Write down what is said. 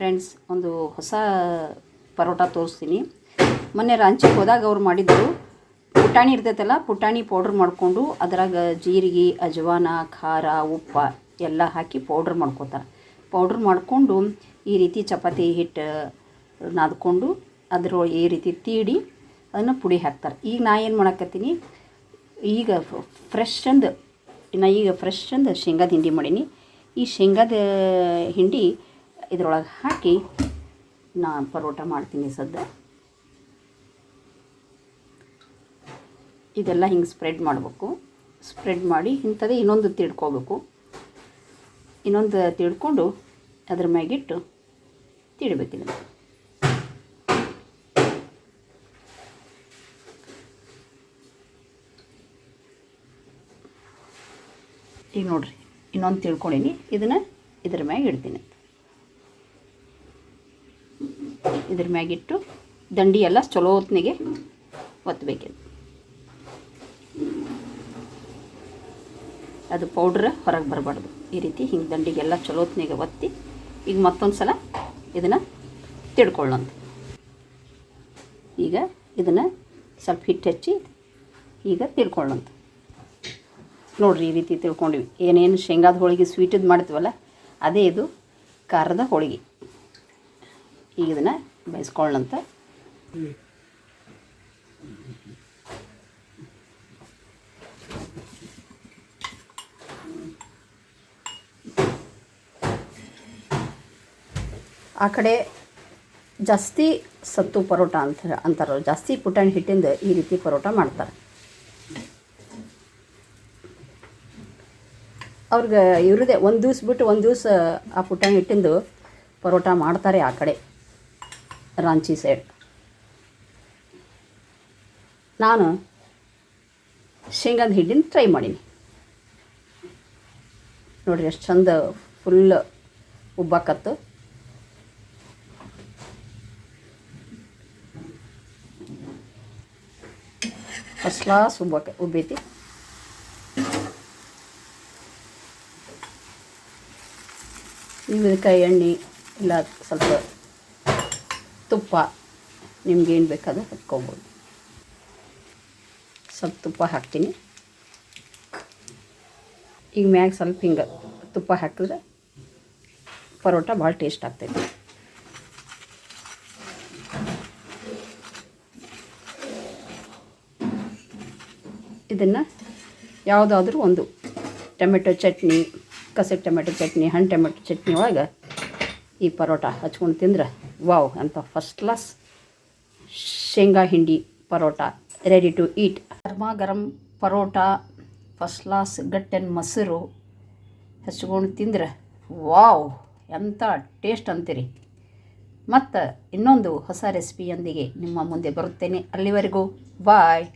Friends, ಒಂದು ಹೊಸ ಪರೋಟ ತೋರಿಸ್ತೀನಿ. ಮೊನ್ನೆ ರಾಂಚಿಗೆ ಹೋದಾಗ ಅವ್ರು ಮಾಡಿದ್ದರು. ಪುಟಾಣಿ ಇರ್ತೈತಲ್ಲ, ಪುಟಾಣಿ ಪೌಡ್ರ್ ಮಾಡಿಕೊಂಡು ಅದ್ರಾಗ ಜೀರಿಗೆ, ಅಜವಾನ, ಖಾರ, ಉಪ್ಪು ಎಲ್ಲ ಹಾಕಿ ಪೌಡ್ರ್ ಮಾಡ್ಕೋತಾರೆ. ಪೌಡ್ರ್ ಮಾಡಿಕೊಂಡು ಈ ರೀತಿ ಚಪಾತಿ ಹಿಟ್ಟು ನಾದ್ಕೊಂಡು ಅದ್ರೊಳಗೆ ಈ ರೀತಿ ತೀಡಿ ಅದನ್ನು ಪುಡಿ ಹಾಕ್ತಾರೆ. ಈಗ ನಾ ಏನು ಮಾಡಾಕತ್ತೀನಿ, ಈಗ ಫ್ರೆಶ್ ಅಂದು ಶೇಂಗಾದ ಹಿಂಡಿ ಮಾಡೀನಿ. ಈ ಶೇಂಗಾದ ಹಿಂಡಿ ಇದ್ರೊಳಗೆ ಹಾಕಿ ನಾ ಪರೋಟ ಮಾಡ್ತೀನಿ. ಇದೆಲ್ಲ ಹಿಂಗೆ ಸ್ಪ್ರೆಡ್ ಮಾಡಬೇಕು. ಸ್ಪ್ರೆಡ್ ಮಾಡಿ ಇಂಥದೇ ಇನ್ನೊಂದು ತಿಳ್ಕೊಬೇಕು. ಇನ್ನೊಂದು ತಿಳ್ಕೊಂಡು ಅದ್ರ ಮ್ಯಾಗಿಟ್ಟು ತಿಳಬೇಕಿದೆ. ಈಗ ನೋಡಿರಿ, ಇನ್ನೊಂದು ತಿಳ್ಕೊಂಡೀನಿ. ಇದನ್ನು ಇದ್ರ ಮ್ಯಾಗ ಇಡ್ತೀನಿ. ಇದ್ರ ಮ್ಯಾಗಿಟ್ಟು ದಂಡಿ ಎಲ್ಲ ಚಲೋ ಹೊತ್ತಿಗೆ ಒತ್ತಬೇಕಿದೆ. ಅದು ಪೌಡ್ರ್ ಹೊರಗೆ ಬರಬಾರ್ದು. ಈ ರೀತಿ ಹಿಂಗೆ ದಂಡಿಗೆಲ್ಲ ಚಲೋ ಹೊತ್ತಿಗೆ ಒತ್ತಿ ಈಗ ಮತ್ತೊಂದು ಸಲ ಇದನ್ನು ತಿಳ್ಕೊಳ್ಳೋಂತ. ಈಗ ಇದನ್ನು ಸ್ವಲ್ಪ ಹಿಟ್ಟು ಹಚ್ಚಿ ಈಗ ತಿಳ್ಕೊಳ್ಳೋಂತ. ನೋಡಿರಿ, ಈ ರೀತಿ ತಿಳ್ಕೊಂಡಿವಿ. ಏನೇನು ಶೇಂಗಾದ ಹೋಳಿಗೆ ಸ್ವೀಟದ್ದು ಮಾಡ್ತೀವಲ್ಲ, ಅದೇ ಇದು ಖಾರದ ಹೋಳಿಗೆ. ಈಗ ಇದನ್ನು ಬೇಯಿಸ್ಕೊಳ್ಳೋಂತ. ಆ ಕಡೆ ಜಾಸ್ತಿ ಸತ್ತು ಪರೋಟ ಅಂತಾರ. ಜಾಸ್ತಿ ಪುಟಾಣಿ ಹಿಟ್ಟಿಂದ ಈ ರೀತಿ ಪರೋಟ ಮಾಡ್ತಾರೆ. ಅವ್ರಿಗೆ ಇವ್ರದೇ ಒಂದು ದಿವ್ಸ ಬಿಟ್ಟು ಒಂದು ದಿವಸ ಆ ಪುಟಾಣಿ ಹಿಟ್ಟಿಂದು ಪರೋಟ ಮಾಡ್ತಾರೆ ಆ ಕಡೆ, ರಾಂಚಿ ಸೈಡ್. ನಾನು ಶೇಂಗಾದ ಹಿಟ್ಟಿನ ಟ್ರೈ ಮಾಡೀನಿ. ನೋಡಿರಿ ಎಷ್ಟು ಚಂದ ಫುಲ್ ಉಬ್ಬಾಕತ್ತು. ಫಸ್ಟ್ ಕ್ಲಾಸ್ ಉಬ್ಬೈತಿ. ನೀವು ಇದಕ್ಕೆ ಎಣ್ಣೆ ಇಲ್ಲ ಸ್ವಲ್ಪ ತುಪ್ಪ ನಿಮ್ಗೇನು ಬೇಕಾದ್ರೆ ಹಾಕ್ಕೊಬೋದು. ಸ್ವಲ್ಪ ತುಪ್ಪ ಹಾಕ್ತೀನಿ. ಈಗ ಮ್ಯಾಗ ಸ್ವಲ್ಪ ಹಿಂಗೆ ತುಪ್ಪ ಹಾಕಿದ್ರೆ ಪರೋಟ ಭಾಳ ಟೇಸ್ಟ್ ಆಗ್ತೈತಿ. ಇದನ್ನು ಯಾವುದಾದ್ರೂ ಒಂದು ಟೊಮೆಟೊ ಚಟ್ನಿ, ಕಸೆ ಟೊಮೆಟೊ ಚಟ್ನಿ, ಹಣ್ಣು ಟೊಮೆಟೊ ಚಟ್ನಿ ಒಳಗೆ ಈ ಪರೋಟ ಹಚ್ಕೊಂಡು ತಿಂದ್ರೆ ವಾವ್ ಅಂತ ಫಸ್ಟ್ ಕ್ಲಾಸ್ ಶೇಂಗಾ ಹಿಂಡಿ ಪರೋಟ ರೆಡಿ ಟು ಈಟ್. ಗರಂ ಪರೋಟ ಫಸ್ಟ್ ಕ್ಲಾಸ್ ಗಟ್ಟೆನ ಮೊಸರು ಹಚ್ಕೊಂಡು ತಿಂದ್ರೆ ವಾವ್ ಎಂಥ ಟೇಸ್ಟ್ ಅಂತೀರಿ. ಮತ್ತು ಇನ್ನೊಂದು ಹೊಸ ರೆಸಿಪಿಯೊಂದಿಗೆ ನಿಮ್ಮ ಮುಂದೆ ಬರುತ್ತೇನೆ. ಅಲ್ಲಿವರೆಗೂ ಬಾಯ್.